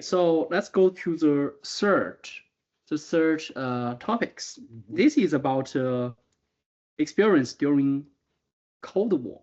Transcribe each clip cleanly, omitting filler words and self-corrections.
Okay, so let's go to the third topics. This is about experience during Cold War,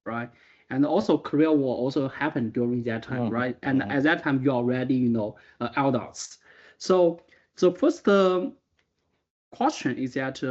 right? And also Korean War also happened during that time, right? And at that time, you're already, adults. So the first question is that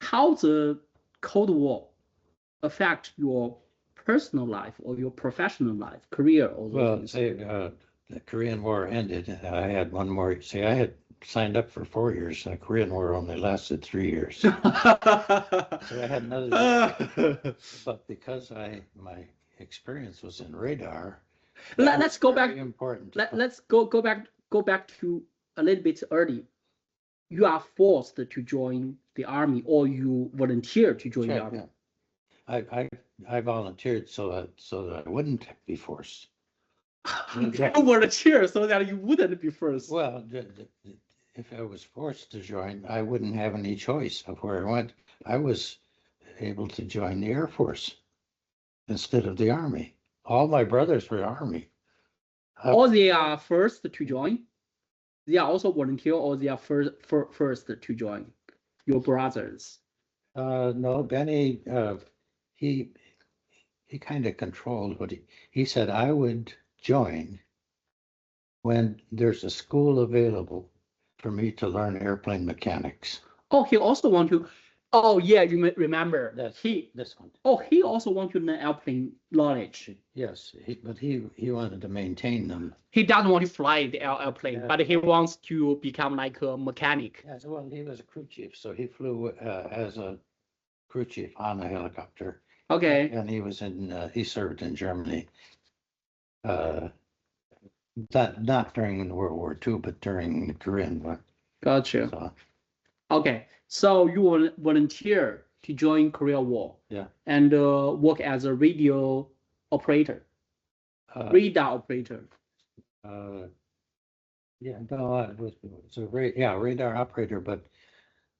how the Cold War affect your personal life or your professional life, career, or well, say the Korean War ended. I had one more. See, I had signed up for 4 years. The Korean War only lasted 3 years. So I had another year. But because my experience was in radar, let's go back. Important. Let's go back to a little bit early. You are forced to join the army, or you volunteer to join the army. Yeah. I volunteered so that I wouldn't be forced. You volunteer so that you wouldn't be forced. Well, if I was forced to join, I wouldn't have any choice of where I went. I was able to join the Air Force instead of the Army. All my brothers were Army. Or they are first to join. They are also volunteer, or they are first to join. Your brothers. No, Benny. He kind of controlled what he said. I would join when there's a school available for me to learn airplane mechanics. Oh, he also want to. Oh yeah, you remember That's this one. Oh, he also want to learn airplane knowledge. Yes, but he wanted to maintain them. He doesn't want to fly the airplane, but he wants to become like a mechanic. Yes, well, he was a crew chief, so he flew as a crew chief on a helicopter. Okay. And he was he served in Germany. Not during World War II, but during the Korean War. Gotcha. So. Okay, so you will volunteer to join Korean War. Yeah. And work as a radio operator. Radar operator. Yeah, no, it was a radar operator, but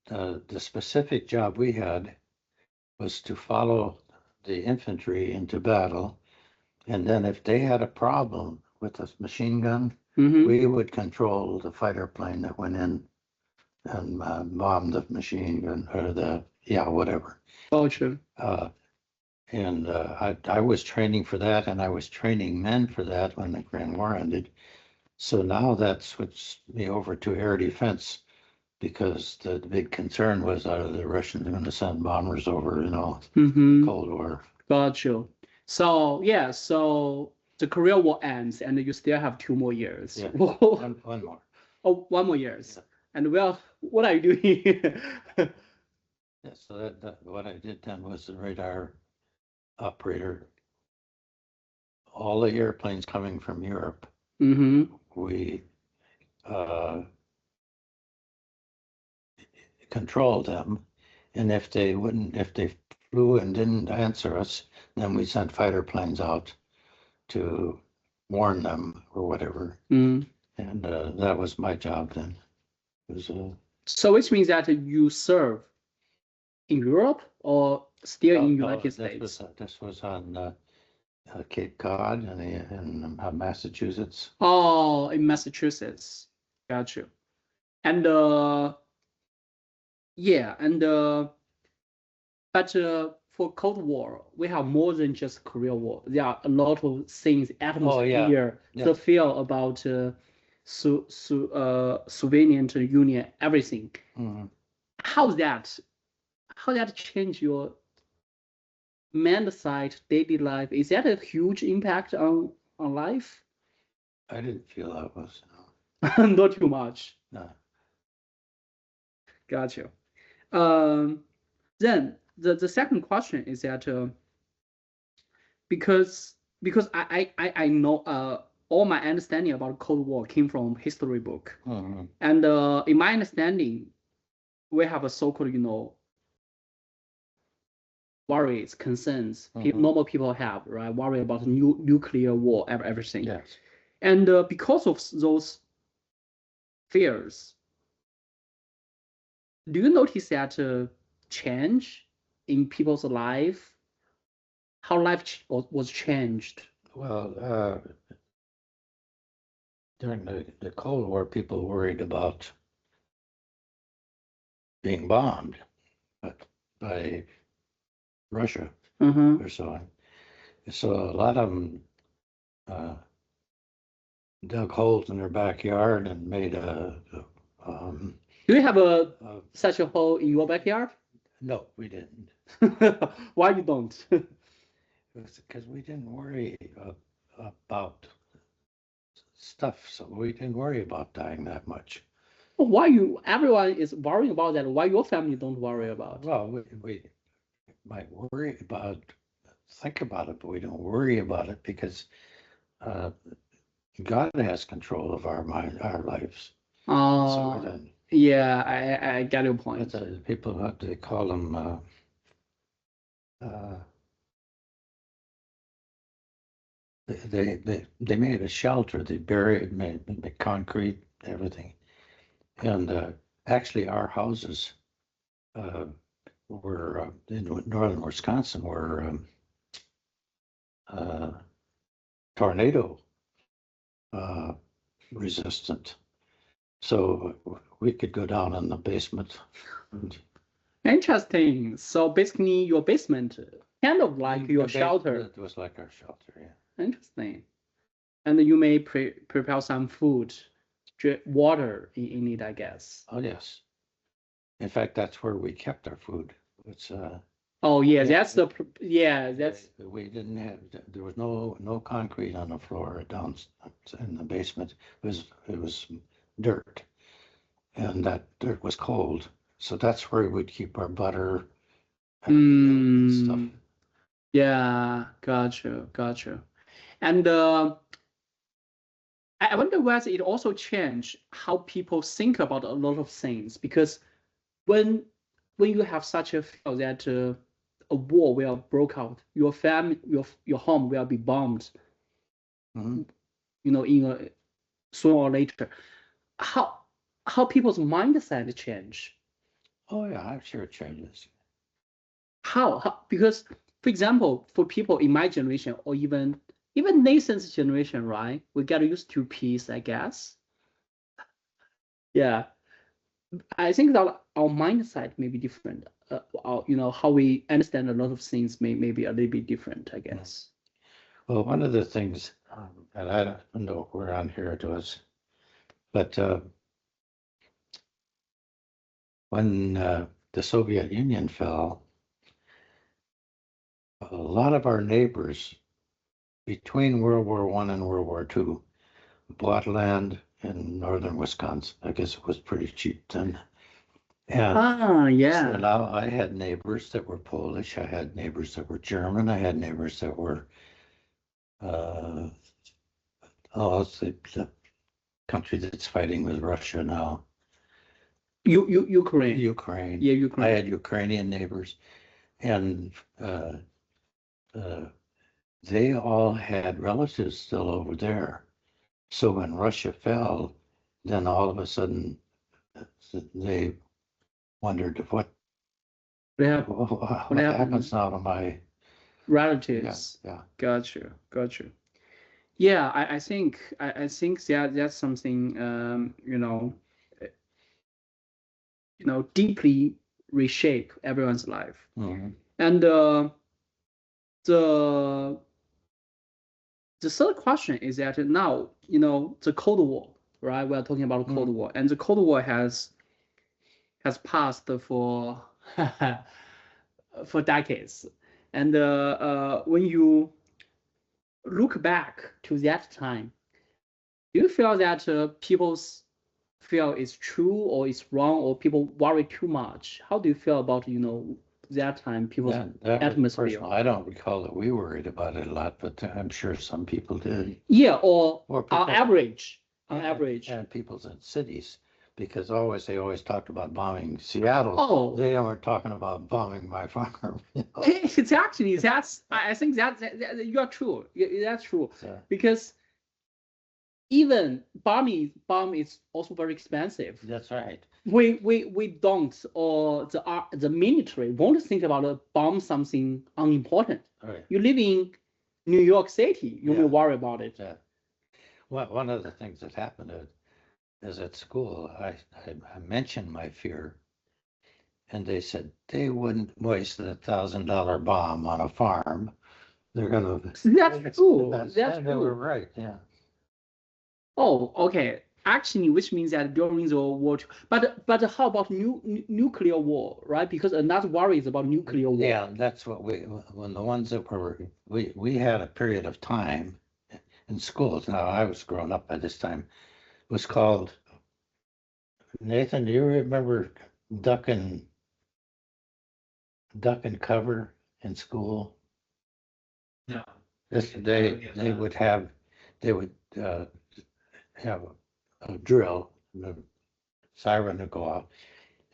the specific job we had was to follow the infantry into battle, and then if they had a problem with a machine gun, we would control the fighter plane that went in and bombed the machine gun or whatever. Oh, true. And I was training for that, and I was training men for that when the Korean War ended. So now that switched me over to air defense, because the big concern was, are the Russians going to send bombers over, Cold War. Got you. So yeah, so the Korean War ends, and you still have 2 more years. Yeah, one more. Oh, 1 more years. Yeah. And well, what are you doing? Yeah, so that what I did then was the radar operator. All the airplanes coming from Europe, we controlled them, and if they flew and didn't answer us, then we sent fighter planes out to warn them or whatever. And that was my job then. It was so which means that you serve in Europe or still in United States? This was on Cape Cod and in Massachusetts. Oh, in Massachusetts. Got you. And but for Cold War, we have more than just Korean War. There are a lot of things, atmosphere, the feel about Soviet Union, everything. How that change your mental side, daily life? Is that a huge impact on life? I didn't feel that was. No. Not too much. No. Got you. Then the second question is that because I know all my understanding about Cold War came from history book, and in my understanding, we have a so-called worries, concerns normal people have, right? Worry about nuclear war, everything. Yes. And because of those fears, do you notice that change in people's life? How life was changed? Well, during the Cold War, people worried about being bombed by Russia or so on. So a lot of them dug holes in their backyard and made Do you have such a hole in your backyard? No, we didn't. Why you don't? Because we didn't worry about stuff, so we didn't worry about dying that much. Why you? Everyone is worrying about that. Why your family don't worry about? Well, we might worry about, think about it, but we don't worry about it because God has control of our mind, our lives. Oh, so yeah, I get your point. People, they call them they made a shelter. They buried, made concrete, everything, and actually our houses were in northern Wisconsin were tornado resistant, so we could go down in the basement. Interesting. So basically, your basement kind of like your shelter. It was like our shelter, yeah. Interesting. And you may prepare some food, water in it, I guess. Oh yes. In fact, that's where we kept our food. It's oh yeah, that's we didn't have, there was no concrete on the floor down in the basement. It was dirt, and that dirt was cold, so that's where we'd keep our butter and stuff. Yeah, gotcha. And I wonder whether it also changed how people think about a lot of things, because when you have such a feel that a war will break out, your family, your home will be bombed, in sooner or later, how people's mindset change? Oh yeah, I'm sure it changes. How? Because, for example, for people in my generation or even Nathan's generation, right? We get used to peace, I guess. Yeah, I think that our mindset may be different. How we understand a lot of things may be a little bit different, I guess. Well, one of the things, and I don't know if we're on here it was, but when the Soviet Union fell, a lot of our neighbors between World War I and World War II bought land in northern Wisconsin. I guess it was pretty cheap then. And yeah. So now I had neighbors that were Polish. I had neighbors that were German. I had neighbors that were it's the country that's fighting with Russia now. Ukraine. Ukraine. Yeah, Ukraine. I had Ukrainian neighbors, and they all had relatives still over there. So when Russia fell, then all of a sudden they wondered what happens now to my relatives. Yeah. Got you. Yeah, I think that's something deeply reshape everyone's life. Mm-hmm. And the third question is that now, the Cold War, right? We are talking about the Cold War, and the Cold War has passed for for decades. And when you look back to that time, do you feel that people feel it's true or it's wrong, or people worry too much? How do you feel about that time, people's atmosphere? I don't recall that we worried about it a lot, but I'm sure some people did. Yeah, or people, on average. And people in cities, because they always talked about bombing Seattle. Oh, they weren't talking about bombing my farm. It's actually I think that you are true. That's true, because even bomb is also very expensive. That's right. We don't, or the military won't think about bomb something unimportant. Right. You live in New York City, you may worry about it. Yeah. one of the things that happened is at school, I mentioned my fear, and they said they wouldn't waste $1,000 bomb on a farm. They're gonna. That's true. That's That's They were true. right. Yeah. Oh, okay. Actually, which means that during the World War, but how about nuclear war, right? Because another worry is about nuclear war. Yeah, that's what when the ones that we had a period of time in schools. Now I was growing up by this time. It was called, Nathan, do you remember duck and cover in school? No. They would have a drill, the siren would go off,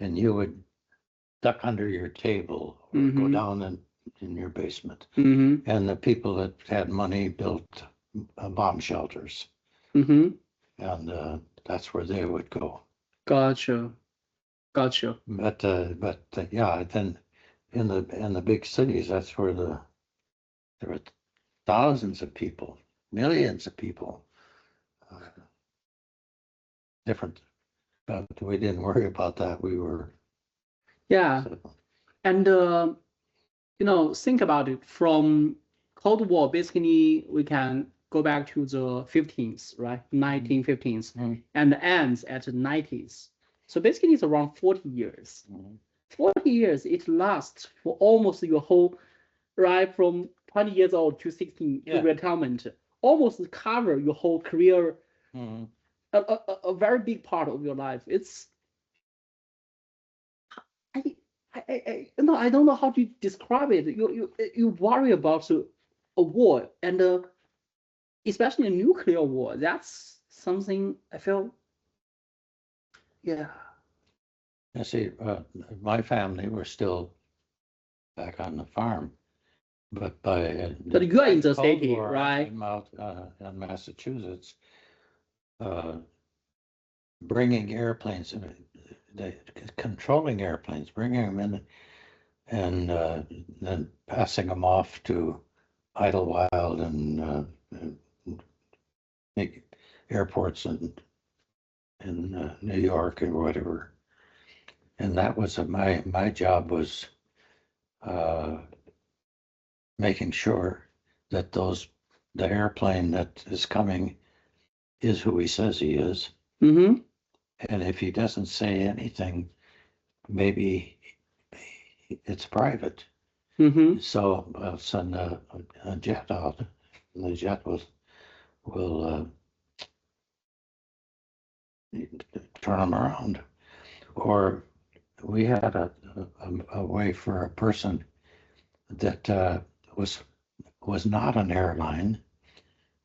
and you would duck under your table or go Mhm. down in your basement. Mm-hmm. And the people that had money built bomb shelters, Mm-hmm. and that's where they would go. Gotcha. Gotcha. But yeah, then in the big cities, that's where there were thousands of people, millions of people, different. But we didn't worry about that. We were. Yeah. And think about it. From Cold War, basically, we can go back to the 15th, right? 1915s, Mhm. and ends at the 90s. So basically, it's around 40 years. Mhm. 40 years, it lasts for almost your whole, right? From 20 years old to 16 Yeah. to retirement, almost cover your whole career, Mhm. a very big part of your life. It's I don't know how to describe it. You worry about a war, and especially a nuclear war. That's something I feel. Yeah. You see, my family were still back on the farm, but But you are in the Cold city, War, right? I'm out in Massachusetts, bringing airplanes, controlling airplanes, bringing them in, and then passing them off to Idlewild and big airports in New York or whatever. And that was my job was making sure that the airplane that is coming is who he says he is. Mm-hmm. And if he doesn't say anything, maybe it's private. Mm-hmm. So I'll send a jet out, and the jet will turn them around. Or we had a way for a person that was not an airline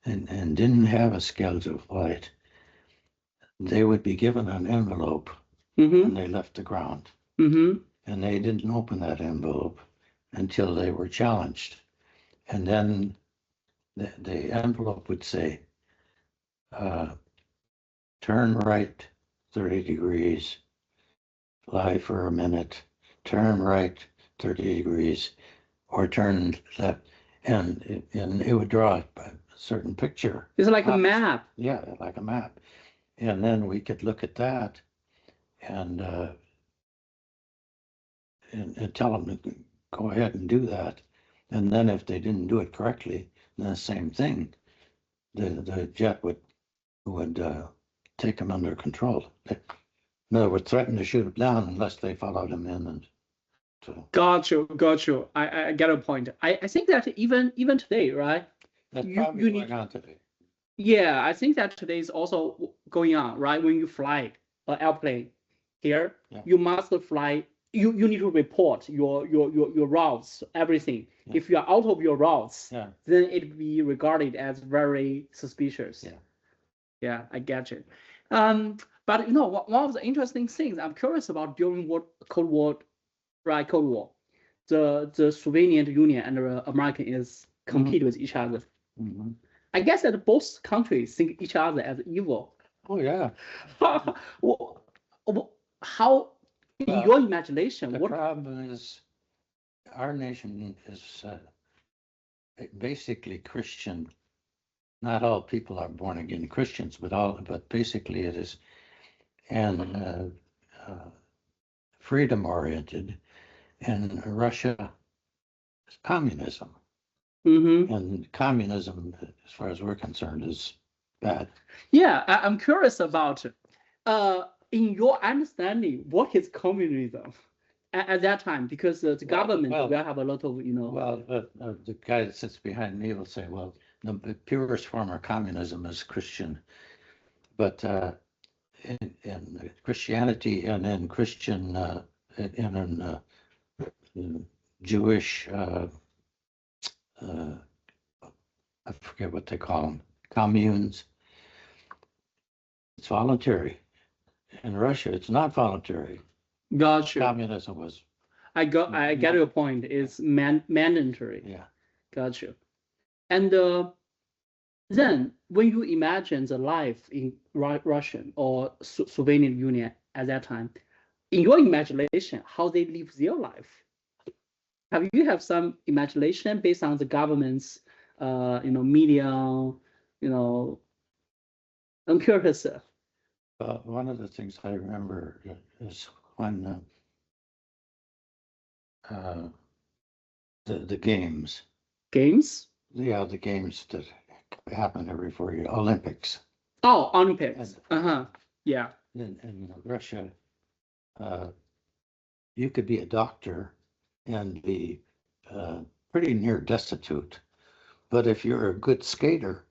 and didn't have a scheduled flight. They would be given an envelope Mm-hmm. when they left the ground, Mm-hmm. and they didn't open that envelope until they were challenged. And then the envelope would say, turn right 30 degrees, fly for a minute, turn right 30 degrees, or turn left. And it would draw a certain picture. It's like a map. Yeah, like a map. And then we could look at that and tell them to go ahead and do that. And then if they didn't do it correctly, then the same thing. The jet would take them under control. In other words, threaten to shoot them down unless they followed him in. And so Got you. I get a point. I think that even today, right? that's You probably you going need. on today. Yeah, I think that today is also going on, right? When you fly an airplane here, Yeah. you must fly. You need to report your routes, everything. Yeah. If you are out of your routes, Yeah. then it be regarded as very suspicious. Yeah. Yeah, I get you. But one of the interesting things I'm curious about during Cold War, right? Cold War, the Soviet Union and the American is compete with each other. Mhm. I guess that both countries think each other as evil. Oh yeah. How, in Well, your imagination, The what? problem is our nation is basically Christian not all people are born again Christians, but basically it is, and freedom oriented, and Russia is communism. Mm-hmm. And communism, as far as we're concerned, is bad. Yeah, I'm curious about, in your understanding, what is communism at that time? Because the government will have a lot of, Well, the guy that sits behind me will say, well, the purest form of communism is Christian. But in Christianity and in Christian, in Jewish, I forget what they call them, communes, it's voluntary. In Russia, it's not voluntary. Gotcha. Communism was. I get your point. It's mandatory. Yeah. Gotcha. And then when you imagine the life in Russian or Soviet Union at that time, in your imagination, how they live their life, have you have some imagination based on the government's, media, I'm curious. One of the things I remember is when the games. Games? Yeah, the games that happen every 4 years, Olympics. Oh, Olympics. Yeah. In Russia, you could be a doctor and be pretty near destitute, but if you're a good skater,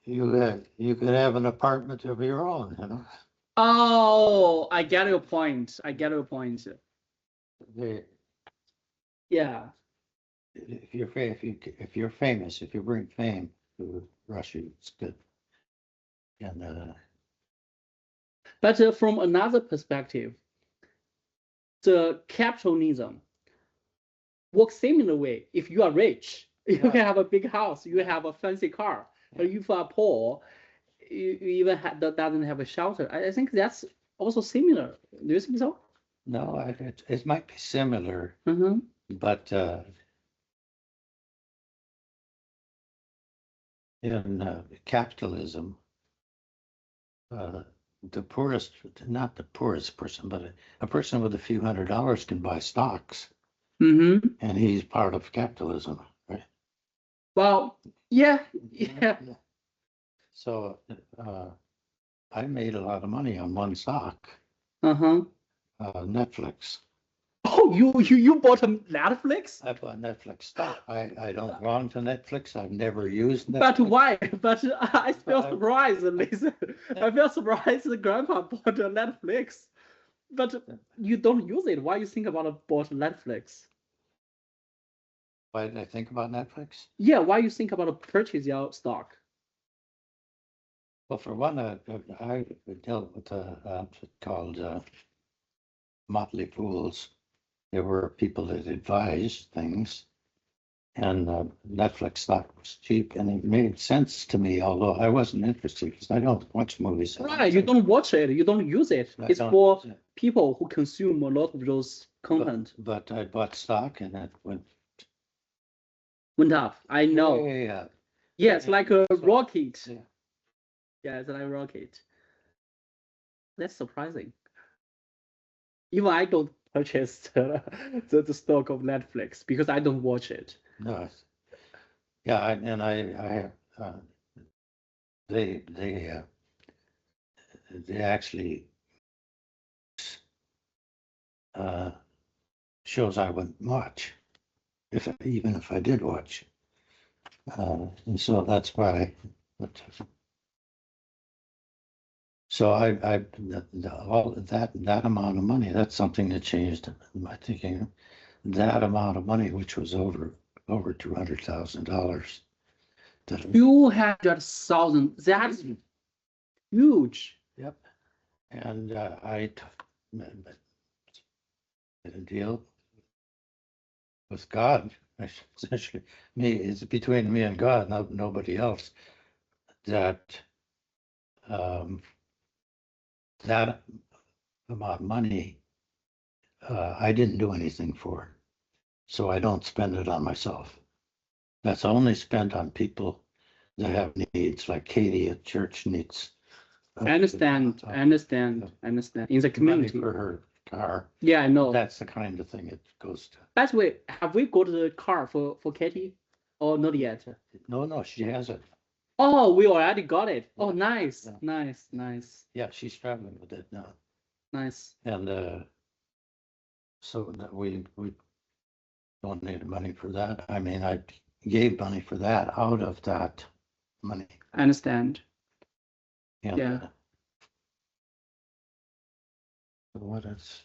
you could have an apartment of your own, Oh, I get your point. Yeah. If you're famous, if you bring fame to Russia, it's good. And but from another perspective, the capitalism works similar way. If you are rich, you can have a big house, you have a fancy car. But if you are poor, you even doesn't have a shelter. I think that's also similar. Do you think so? No, it might be similar, but in capitalism, the poorest, not the poorest person, but a person with a few $100s can buy stocks, and he's part of capitalism, right? Well, yeah. So I made a lot of money on one stock. Netflix. Oh, you bought a Netflix? I bought Netflix stock. I don't belong to Netflix. I've never used Netflix. But why? But I feel surprised, Lisa. I feel surprised the grandpa bought a Netflix. But you don't use it. Why you think about bought Netflix? Why did I think about Netflix? Yeah, why you think about purchase your stock? Well, for one, I dealt with a outfit called Motley Fools. There were people that advised things, and Netflix stock was cheap, and it made sense to me, although I wasn't interested because I don't watch movies. Right, you don't watch it, you don't use it. It's for people who consume a lot of those content. But I bought stock, and it went up. I know. Yeah. Yeah, it's like a rocket. Yeah, it's like a rocket. That's surprising. Even I don't purchase the stock of Netflix because I don't watch it. No. Yeah, and I they actually shows I wouldn't watch even if I did watch, and so that's why. So all that amount of money, that's something that changed my thinking. That amount of money, which was over $200,000. $200,000. That's huge. Yep. And I did a deal with God. Essentially, it's between me and God, nobody else. That that amount of money, I didn't do anything for, so I don't spend it on myself. That's only spent on people that have needs, like Katie at church needs. I understand. I understand. I understand. In the Money community. for her car. Yeah, I know. That's the kind of thing it goes to. By the way, have we got the car for Katie or not yet? No, she has it. Oh, we already got it. Oh, nice, Yeah. nice, nice, Yeah, she's traveling with it now. nice. And so that we donated money for that. I mean, I gave money for that out of that money. I understand. And, Yeah. What is?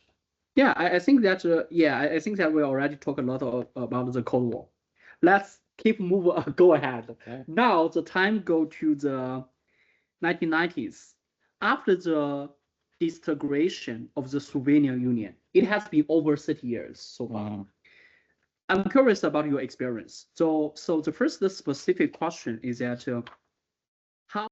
Yeah, I think that I think that we already talked a lot about the Cold War. Let's keep moving. Go ahead. Okay. Now the time go to the 1990s. After the disintegration of the Soviet Union, it has been over 30 years so far. Mhm. I'm curious about your experience. So the first specific question is that